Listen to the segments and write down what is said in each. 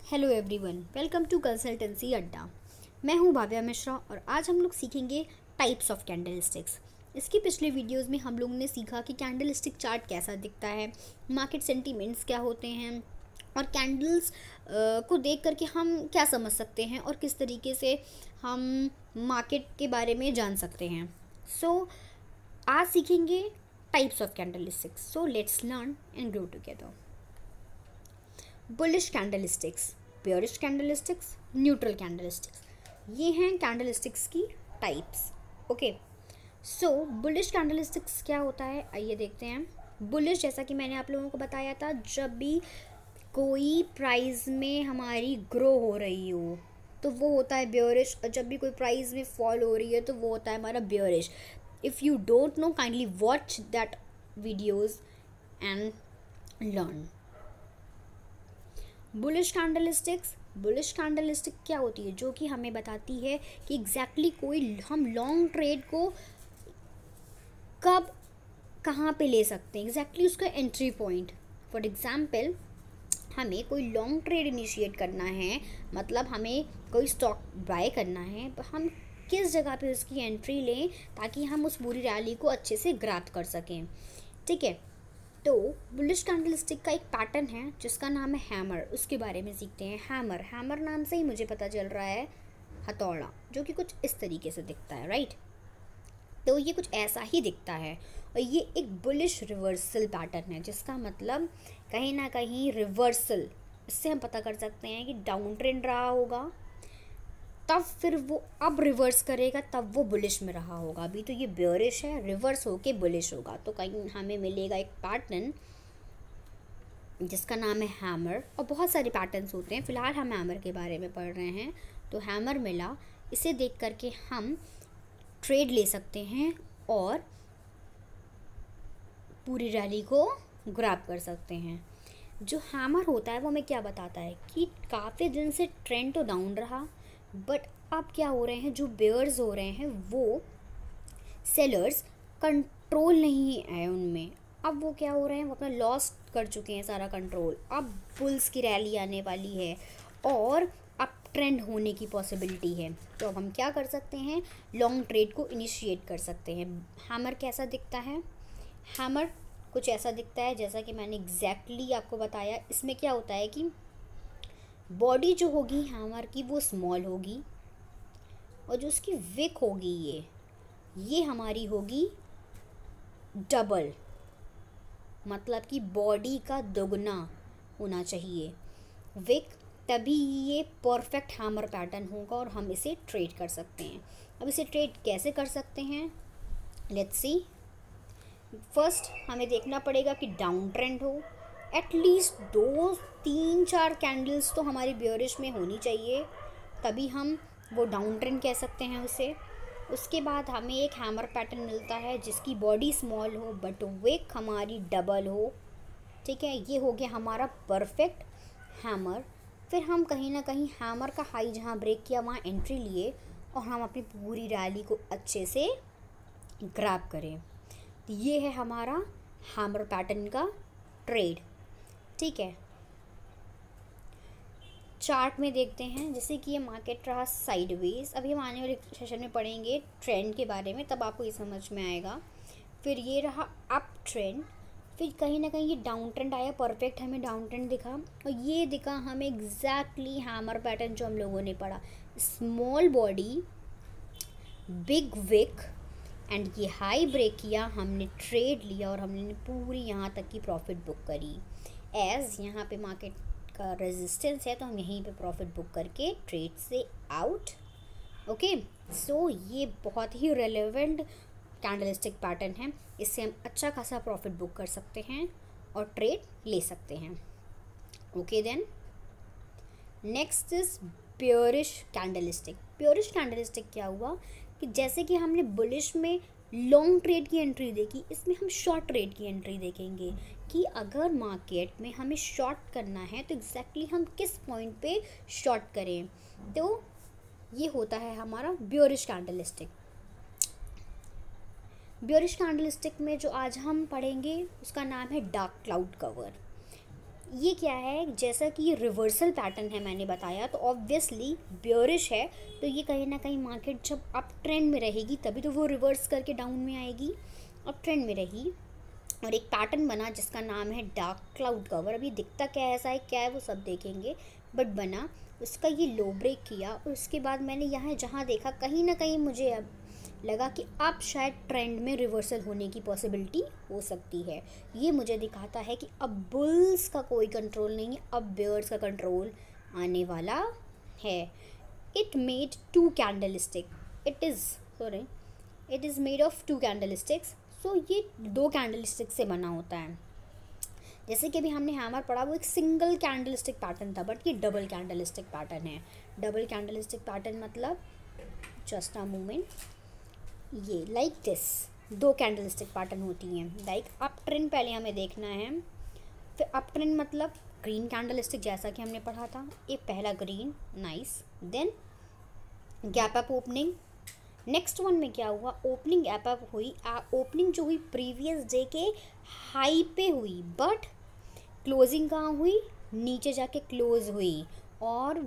Hello everyone, welcome to consultancy अड्डा। मैं हूं भाव्या मिश्रा और आज हम लोग सीखेंगे टाइप्स ऑफ कैंडल स्टिक्स। इसकी पिछले वीडियोस में हम लोगों ने सीखा कि कैंडल स्टिक चार्ट कैसा दिखता है, मार्केट सेंटीमेंट्स क्या होते हैं और कैंडल्स को देख करके हम क्या समझ सकते हैं और किस तरीके से हम मार्केट के बारे में जान सकते हैं। आज सीखेंगे types of candle sticks. Let's learn and grow together. Bullish candlesticks, bearish candlesticks, neutral candlesticks, ये हैं कैंडलस्टिक्स की टाइप्स। ओके, बुलिश कैंडलस्टिक्स क्या होता है आइए देखते हैं। बुलिश, जैसा कि मैंने आप लोगों को बताया था, जब भी कोई प्राइस में हमारी ग्रो हो रही हो तो वो होता है बेयरिश, और जब भी कोई प्राइस में फॉल हो रही है तो वो होता है हमारा bearish. If you don't know, kindly watch that videos and learn. Bullish candlestick क्या होती है, जो कि हमें बताती है कि एग्जैक्टली कोई हम लॉन्ग ट्रेड को कब कहाँ पे ले सकते हैं, एग्जैक्टली उसका एंट्री पॉइंट। फॉर एग्जांपल, हमें कोई लॉन्ग ट्रेड इनिशिएट करना है, मतलब हमें कोई स्टॉक बाय करना है, तो हम किस जगह पे उसकी एंट्री लें ताकि हम उस पूरी रैली को अच्छे से ग्रैब कर सकें। ठीक है, तो बुलिश कैंडलस्टिक का एक पैटर्न है जिसका नाम है हैमर, उसके बारे में सीखते हैं। हैमर नाम से ही मुझे पता चल रहा है हथौड़ा, जो कि कुछ इस तरीके से दिखता है, राइट। तो ये कुछ ऐसा ही दिखता है और ये एक बुलिश रिवर्सल पैटर्न है, जिसका मतलब कहीं ना कहीं रिवर्सल। इससे हम पता कर सकते हैं कि डाउन ट्रेंड रहा होगा, तब फिर वो अब रिवर्स करेगा, तब वो बुलिश में रहा होगा। अभी तो ये बेयरिश है, रिवर्स होके बुलिश होगा, तो कहीं हमें मिलेगा एक पैटर्न जिसका नाम है हैमर। और बहुत सारे पैटर्न्स होते हैं, फिलहाल हम हैमर के बारे में पढ़ रहे हैं। तो हैमर मिला, इसे देख करके हम ट्रेड ले सकते हैं और पूरी रैली को ग्रैब कर सकते हैं। जो हैमर होता है वो हमें क्या बताता है कि काफ़ी दिन से ट्रेंड तो डाउन रहा, बट अब क्या हो रहे हैं, जो बेयर्स हो रहे हैं वो सेलर्स कंट्रोल नहीं है उनमें। अब वो क्या हो रहे हैं, वो अपना लॉस कर चुके हैं सारा कंट्रोल। अब बुल्स की रैली आने वाली है और अब ट्रेंड होने की पॉसिबिलिटी है, तो अब हम क्या कर सकते हैं, लॉन्ग ट्रेड को इनिशिएट कर सकते हैं। हैमर कैसा दिखता है, हैमर कुछ ऐसा दिखता है जैसा कि मैंने एग्जैक्टली आपको बताया। इसमें क्या होता है कि बॉडी जो होगी हैमर की वो स्मॉल होगी, और जो उसकी विक होगी ये हमारी होगी डबल, मतलब कि बॉडी का दोगुना होना चाहिए विक, तभी ये परफेक्ट हैमर पैटर्न होगा और हम इसे ट्रेड कर सकते हैं। अब इसे ट्रेड कैसे कर सकते हैं, लेट्स सी। फर्स्ट हमें देखना पड़ेगा कि डाउन ट्रेंड हो, एटलीस्ट 2-3-4 कैंडल्स तो हमारी बेयरिश में होनी चाहिए, तभी हम वो डाउन ट्रेंड कह सकते हैं उसे। उसके बाद हमें एक हैमर पैटर्न मिलता है जिसकी बॉडी स्मॉल हो बट विक हमारी डबल हो। ठीक है, ये हो गया हमारा परफेक्ट हैमर। फिर हम कहीं ना कहीं हैमर का हाई जहाँ ब्रेक किया वहाँ एंट्री लिए और हम अपनी पूरी रैली को अच्छे से ग्रैब करें। तो ये है हमारा हैमर पैटर्न का ट्रेड। ठीक है, चार्ट में देखते हैं, जैसे कि ये मार्केट रहा साइडवेज। अभी हम आने वाले सेशन में पढ़ेंगे ट्रेंड के बारे में, तब आपको ये समझ में आएगा। फिर ये रहा अप ट्रेंड, फिर कहीं ना कहीं ये डाउन ट्रेंड आया, परफेक्ट हमें डाउन ट्रेंड दिखा, और ये दिखा हमें एग्जैक्टली हैमर पैटर्न जो हम लोगों ने पढ़ा, small body big wick, and ये हाई ब्रेक किया, हमने ट्रेड लिया और हमने पूरी यहाँ तक की प्रॉफिट बुक करी। एज यहाँ पे मार्केट का रेजिस्टेंस है तो हम यहीं पे प्रॉफिट बुक करके ट्रेड से आउट। ओके, सो ये बहुत ही रेलेवेंट कैंडलस्टिक पैटर्न है, इससे हम अच्छा खासा प्रॉफिट बुक कर सकते हैं और ट्रेड ले सकते हैं। Okay then, next is bearish candlestick. Bearish candlestick क्या हुआ कि जैसे कि हमने बुलिश में लॉन्ग ट्रेड की एंट्री देखी, इसमें हम शॉर्ट ट्रेड की एंट्री देखेंगे कि अगर मार्केट में हमें शॉर्ट करना है तो एग्जैक्टली हम किस पॉइंट पे शॉर्ट करें। तो ये होता है हमारा बेयरिश कैंडलस्टिक। बेयरिश कैंडलस्टिक में जो आज हम पढ़ेंगे उसका नाम है डार्क क्लाउड कवर। ये क्या है, जैसा कि ये रिवर्सल पैटर्न है मैंने बताया, तो ऑब्वियसली बेयरिश है, तो ये कहीं ना कहीं मार्केट जब अप ट्रेंड में रहेगी तभी तो वो रिवर्स करके डाउन में आएगी, अप ट्रेंड में रही। और एक पैटर्न बना जिसका नाम है डार्क क्लाउड कवर। अभी दिखता क्या ऐसा है, क्या है वो सब देखेंगे, बट बना उसका ये लो ब्रेक किया, और उसके बाद मैंने यहाँ जहाँ देखा कहीं ना कहीं मुझे अब लगा कि अब शायद ट्रेंड में रिवर्सल होने की पॉसिबिलिटी हो सकती है। ये मुझे दिखाता है कि अब बुल्स का कोई कंट्रोल नहीं है, अब बेयर्स का कंट्रोल आने वाला है। It made two candlestick, it is made of two candlesticks. So ये दो कैंडलस्टिक से बना होता है। जैसे कि अभी हमने हैमर पढ़ा वो एक सिंगल कैंडलस्टिक पैटर्न था, बट ये डबल कैंडलस्टिक पैटर्न है। डबल कैंडलस्टिक पैटर्न मतलब जस्ट अ मोमेंट, ये लाइक दिस दो कैंडलस्टिक पैटर्न होती हैं। लाइक अप ट्रेंड पहले हमें देखना है, फिर अप ट्रेंड मतलब ग्रीन कैंडलस्टिक जैसा कि हमने पढ़ा था, ये पहला green, nice, then gap up opening. Next one में क्या हुआ, ओपनिंग गैप अप हुई, ओपनिंग जो हुई प्रीवियस डे के हाई पे हुई, बट क्लोजिंग कहाँ हुई, नीचे जाके क्लोज हुई, और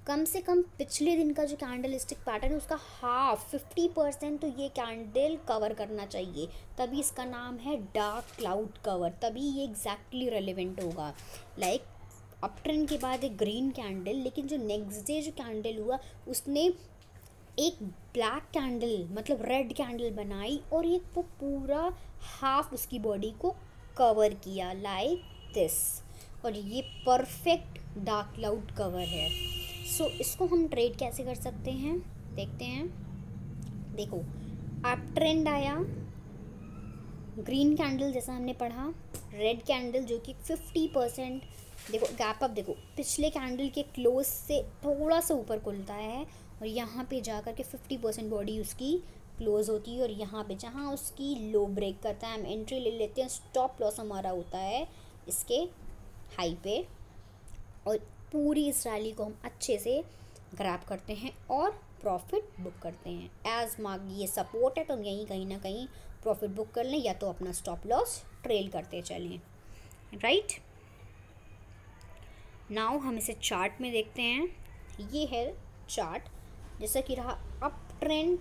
कम से कम पिछले दिन का जो कैंडलस्टिक पैटर्न है उसका हाफ 50% तो ये कैंडल कवर करना चाहिए, तभी इसका नाम है डार्क क्लाउड कवर, तभी ये एग्जैक्टली रेलिवेंट होगा। लाइक अप ट्रेंड के बाद एक ग्रीन कैंडल, लेकिन जो नेक्स्ट डे जो कैंडल हुआ उसने एक ब्लैक कैंडल मतलब रेड कैंडल बनाई, और ये वो पूरा हाफ उसकी बॉडी को कवर किया लाइक दिस, और ये परफेक्ट डार्क क्लाउड कवर है। सो इसको हम ट्रेड कैसे कर सकते हैं, देखते हैं। देखो अप ट्रेंड आया, ग्रीन कैंडल जैसा हमने पढ़ा, रेड कैंडल जो कि 50%, देखो गैप अप, देखो पिछले कैंडल के क्लोज से थोड़ा सा ऊपर खुलता है, और यहाँ पे जाकर के 50% बॉडी उसकी क्लोज होती है, और यहाँ पे जहाँ उसकी लो ब्रेक करता है हम एंट्री ले लेते हैं। स्टॉप लॉस हमारा होता है इसके हाई पे, और पूरी इस रैली को हम अच्छे से ग्रैब करते हैं और प्रॉफिट बुक करते हैं। एज मार्क ये सपोर्ट है तो हम यहीं कहीं ना कहीं प्रॉफिट बुक कर लें, या तो अपना स्टॉप लॉस ट्रेल करते चलें, राइट। नाउ हम इसे चार्ट में देखते हैं। ये है चार्ट, जैसा कि रहा up trend,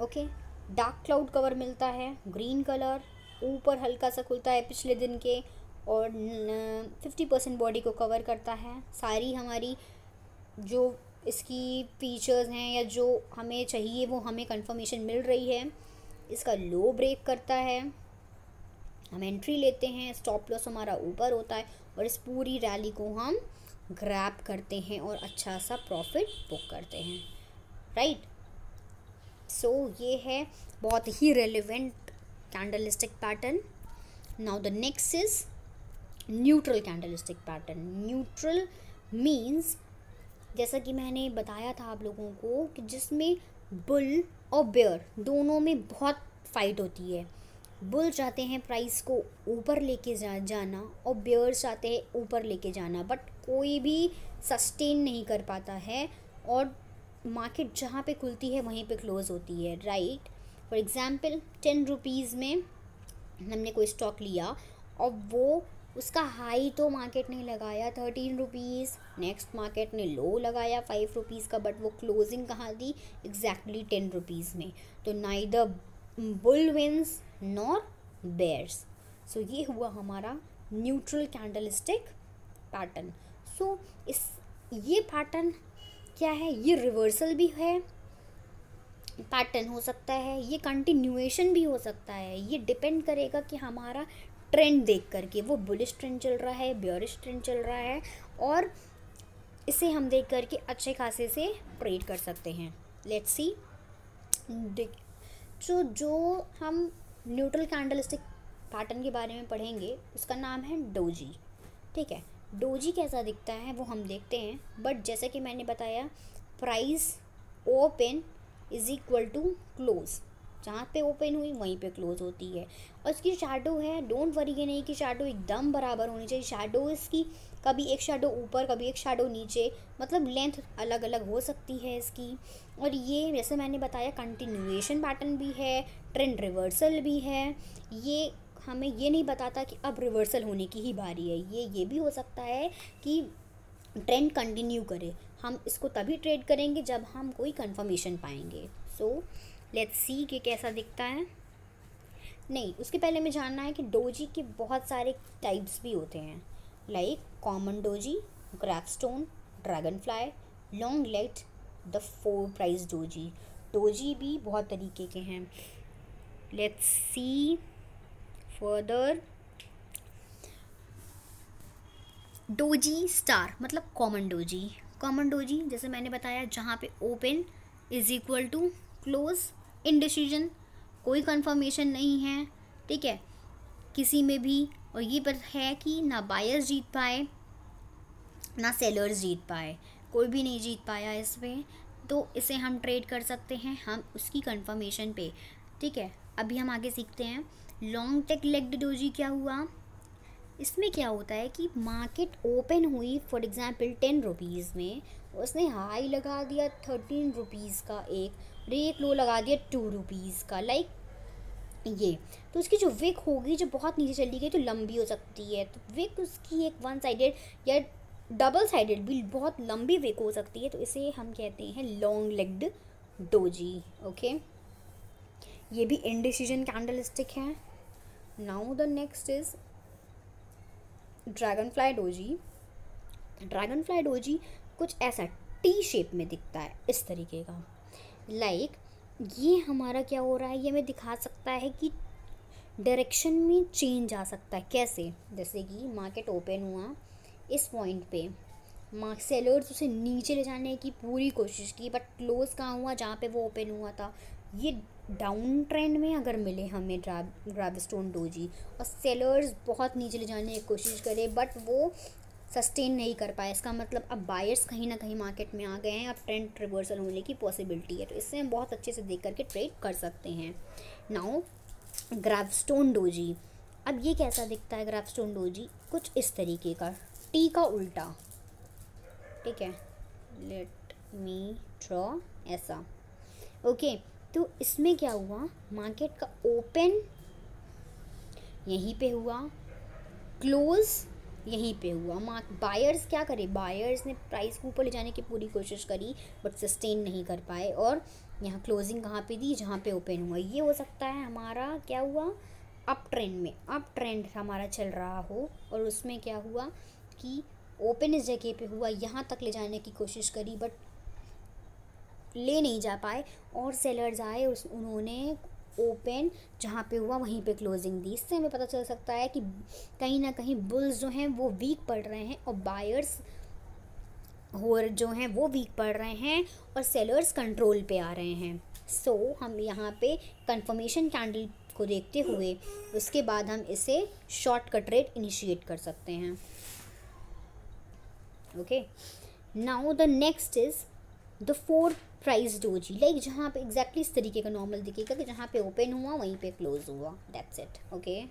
okay, dark cloud cover मिलता है, ग्रीन कलर, ऊपर हल्का सा खुलता है पिछले दिन के, और 50% बॉडी को कवर करता है। सारी हमारी जो इसकी फीचर्स हैं या जो हमें चाहिए वो हमें कंफर्मेशन मिल रही है। इसका लो ब्रेक करता है, हम एंट्री लेते हैं, स्टॉप लॉस हमारा ऊपर होता है, और इस पूरी रैली को हम ग्रैब करते हैं और अच्छा सा प्रॉफिट बुक करते हैं, राइट। सो ये है बहुत ही relevant candlestick pattern. Now the next is neutral candlestick pattern. Neutral means, जैसा कि मैंने बताया था आप लोगों को, कि जिसमें बुल और बेयर दोनों में बहुत फाइट होती है। बुल चाहते हैं प्राइस को ऊपर लेके जाना, और बेयर चाहते हैं ऊपर लेके जाना, बट कोई भी सस्टेन नहीं कर पाता है, और मार्केट जहाँ पे खुलती है वहीं पे क्लोज होती है, राइट। फॉर एग्जांपल 10 रुपीज़ में हमने कोई स्टॉक लिया, और वो उसका हाई तो मार्केट ने लगाया 13 रुपीज़, नेक्स्ट मार्केट ने लो लगाया 5 रुपीज़ का, बट वो क्लोजिंग कहाँ दी, एग्जैक्टली 10 रुपीज़ में। तो neither bull wins nor bears. So ये हुआ हमारा न्यूट्रल कैंडलस्टिक पैटर्न। सो ये पैटर्न क्या है, ये रिवर्सल भी है पैटर्न हो सकता है, ये कंटिन्यूएशन भी हो सकता है। ये डिपेंड करेगा कि हमारा ट्रेंड देख करके वो बुलिश ट्रेंड चल रहा है, बेयरिश ट्रेंड चल रहा है, और इसे हम देख करके अच्छे खासे से ट्रेड कर सकते हैं। लेट्स सी, जो हम न्यूट्रल कैंडलस्टिक पैटर्न के बारे में पढ़ेंगे उसका नाम है डोजी, ठीक है। डोजी कैसा दिखता है वो हम देखते हैं, बट जैसे कि मैंने बताया price open is equal to close, जहाँ पे ओपन हुई वहीं पे क्लोज होती है। और इसकी शैडो है, डोंट वरी ये नहीं कि शैडो एकदम बराबर होनी चाहिए, शैडो इसकी कभी एक शैडो ऊपर कभी एक शैडो नीचे, मतलब लेंथ अलग अलग हो सकती है इसकी। और ये जैसे मैंने बताया कंटिन्यूएशन पैटर्न भी है, ट्रेंड रिवर्सल भी है, ये हमें ये नहीं बताता कि अब रिवर्सल होने की ही बारी है। ये भी हो सकता है कि ट्रेंड कंटिन्यू करे। हम इसको तभी ट्रेड करेंगे जब हम कोई कंफर्मेशन पाएंगे। सो लेट्स सी कि कैसा दिखता है। नहीं, उसके पहले हमें जानना है कि डोजी के बहुत सारे टाइप्स भी होते हैं, like common doji, gravestone, dragonfly, long legged, the 4 price doji. Doji भी बहुत तरीके के हैं। Let's see further. Doji star मतलब कॉमन डोजी। कॉमन डोजी जैसे मैंने बताया, जहाँ पे open is equal to close, indecision, कोई कंफर्मेशन नहीं है, ठीक है, किसी में भी। और ये पर है कि ना बायर्स जीत पाए ना सेलर्स जीत पाए, कोई भी नहीं जीत पाया इसमें, तो इसे हम ट्रेड कर सकते हैं हम उसकी कंफर्मेशन पे, ठीक है। अभी हम आगे सीखते हैं। लॉन्ग टेक लेग्ड डोजी क्या हुआ? इसमें क्या होता है कि मार्केट ओपन हुई फॉर एग्जांपल 10 रुपीज़ में, उसने हाई लगा दिया 13 रुपीज़ का एक लो लगा दिया 2 रुपीज़ का, लाइक ये। तो उसकी जो विक होगी जो बहुत नीचे चली गई तो लंबी हो सकती है, तो विक उसकी एक वन साइडेड या डबल साइडेड भी बहुत लंबी विक हो सकती है, तो इसे हम कहते हैं लॉन्ग लेग्ड डोजी। ओके, ये भी इनडिसीजन कैंडलस्टिक है। Now the next is dragon fly doji. Dragonfly doji कुछ ऐसा टी शेप में दिखता है, इस तरीके का, लाइक ये हमारा क्या हो रहा है, ये हमें दिखा सकता है कि डायरेक्शन में चेंज आ सकता है। कैसे? जैसे कि मार्केट ओपन हुआ इस पॉइंट पे, सेलर्स उसे नीचे ले जाने की पूरी कोशिश की, बट क्लोज कहाँ हुआ? जहाँ पे वो ओपन हुआ था। ये डाउन ट्रेंड में अगर मिले हमें ग्रैविस्टोन डोजी और सेलर्स बहुत नीचे ले जाने की कोशिश करे बट वो सस्टेन नहीं कर पाए, इसका मतलब अब बायर्स कहीं ना कहीं मार्केट में आ गए हैं, अब ट्रेंड रिवर्सल होने की पॉसिबिलिटी है, तो इससे हम बहुत अच्छे से देख करके ट्रेड कर सकते हैं। नाउ ग्रैविस्टोन डोजी, अब ये कैसा दिखता है? ग्रैविस्टोन डोजी कुछ इस तरीके का, टी का उल्टा, ठीक है। लेट मी ड्रॉ ऐसा। ओके, तो इसमें क्या हुआ, मार्केट का ओपन यहीं पे हुआ, क्लोज यहीं पे हुआ। बायर्स क्या करे, बायर्स ने प्राइस को ऊपर ले जाने की पूरी कोशिश करी बट सस्टेन नहीं कर पाए, और यहाँ क्लोजिंग कहाँ पे दी? जहाँ पे ओपन हुआ। ये हो सकता है हमारा क्या हुआ, अप ट्रेंड में, अप ट्रेंड हमारा चल रहा हो और उसमें क्या हुआ कि ओपन इस जगह पे हुआ, यहाँ तक ले जाने की कोशिश करी बट ले नहीं जा पाए, और सेलर्स आए, उन्होंने ओपन जहाँ पे हुआ वहीं पे क्लोजिंग दी। इससे हमें पता चल सकता है कि कहीं ना कहीं बुल्स जो हैं वो वीक पड़ रहे हैं और बायर्स जो हैं वो वीक पड़ रहे हैं और सेलर्स कंट्रोल पे आ रहे हैं। सो हम यहाँ पे कंफर्मेशन कैंडल को देखते हुए उसके बाद हम इसे शॉर्ट का ट्रेड इनिशिएट कर सकते हैं। Okay, now the next is the 4 price doji, like जहाँ पे एग्जैक्टली इस तरीके का नॉर्मल दिखेगा कि जहाँ पे ओपन हुआ वहीं पे क्लोज हुआ, दैट्स इट। ओके,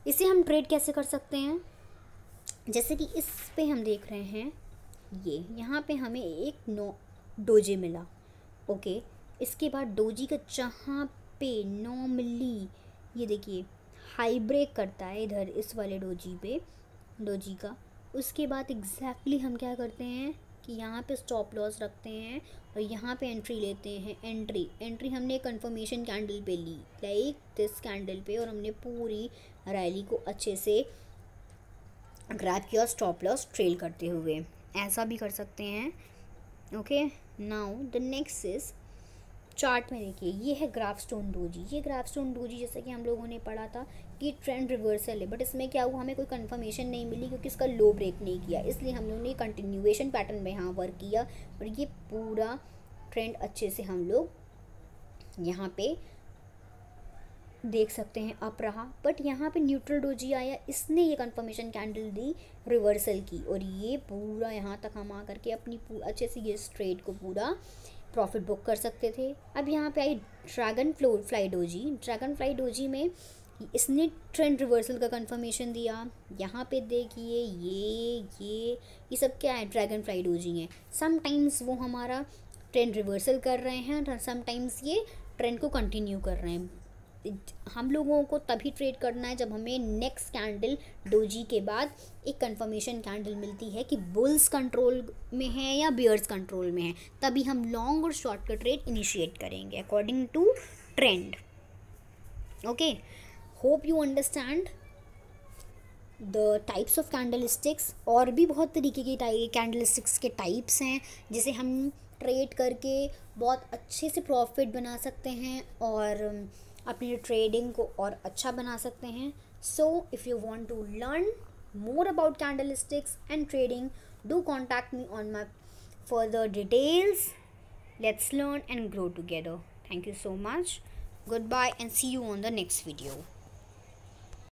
इसे हम ट्रेड कैसे कर सकते हैं? जैसे कि इस पे हम देख रहे हैं, ये यहाँ पे हमें एक डोजी मिला। ओके, इसके बाद डोजी का जहाँ पे नॉर्मली ये देखिए हाई ब्रेक करता है इधर इस वाले डोजी का, उसके बाद एग्जैक्टली हम क्या करते हैं कि यहाँ पे स्टॉप लॉस रखते हैं और यहाँ पे एंट्री लेते हैं। एंट्री हमने कंफर्मेशन कैंडल पे ली, लाइक दिस कैंडल पे, और हमने पूरी रैली को अच्छे से ग्रैब किया स्टॉप लॉस ट्रेल करते हुए, ऐसा भी कर सकते हैं। Okay, now the next is chart में देखिए, ये है ग्राफस्टोन डोजी। ये ग्राफस्टोन डोजी जैसे कि हम लोगों ने पढ़ा था कि ट्रेंड रिवर्सल है, बट इसमें क्या हुआ, हमें कोई कंफर्मेशन नहीं मिली क्योंकि इसका लो ब्रेक नहीं किया, इसलिए हम लोगों ने कंटिन्यूएशन पैटर्न में यहाँ वर्क किया, और ये पूरा ट्रेंड अच्छे से हम लोग यहाँ पे देख सकते हैं अप रहा, बट यहाँ पे न्यूट्रल डोजी आया, इसने ये कंफर्मेशन कैंडल दी रिवर्सल की, और ये पूरा यहाँ तक हम आ करके अपनी अच्छे से ये ट्रेड को पूरा प्रॉफिट बुक कर सकते थे। अब यहाँ पे आई dragonfly doji. Dragonfly doji में इसने ट्रेंड रिवर्सल का कंफर्मेशन दिया। यहाँ पे देखिए ये सब क्या है, ड्रैगन फ्लाई डोजी है। समटाइम्स वो हमारा ट्रेंड रिवर्सल कर रहे हैं और समटाइम्स ये ट्रेंड को कंटिन्यू कर रहे हैं। हम लोगों को तभी ट्रेड करना है जब हमें नेक्स्ट कैंडल डोजी के बाद एक कंफर्मेशन कैंडल मिलती है कि बुल्स कंट्रोल में है या बियर्स कंट्रोल में है, तभी हम लॉन्ग और शॉर्ट का ट्रेड इनिशिएट करेंगे according to trend. Okay, hope you understand the types of candlesticks. और भी बहुत तरीके की कैंडलस्टिक्स के टाइप्स हैं जिसे हम ट्रेड करके बहुत अच्छे से प्रॉफिट बना सकते हैं और अपनी ट्रेडिंग को और अच्छा बना सकते हैं। So if you want to learn more about candlesticks and trading, do contact me on my further details. Let's learn and grow together. Thank you so much. Goodbye and see you on the next video.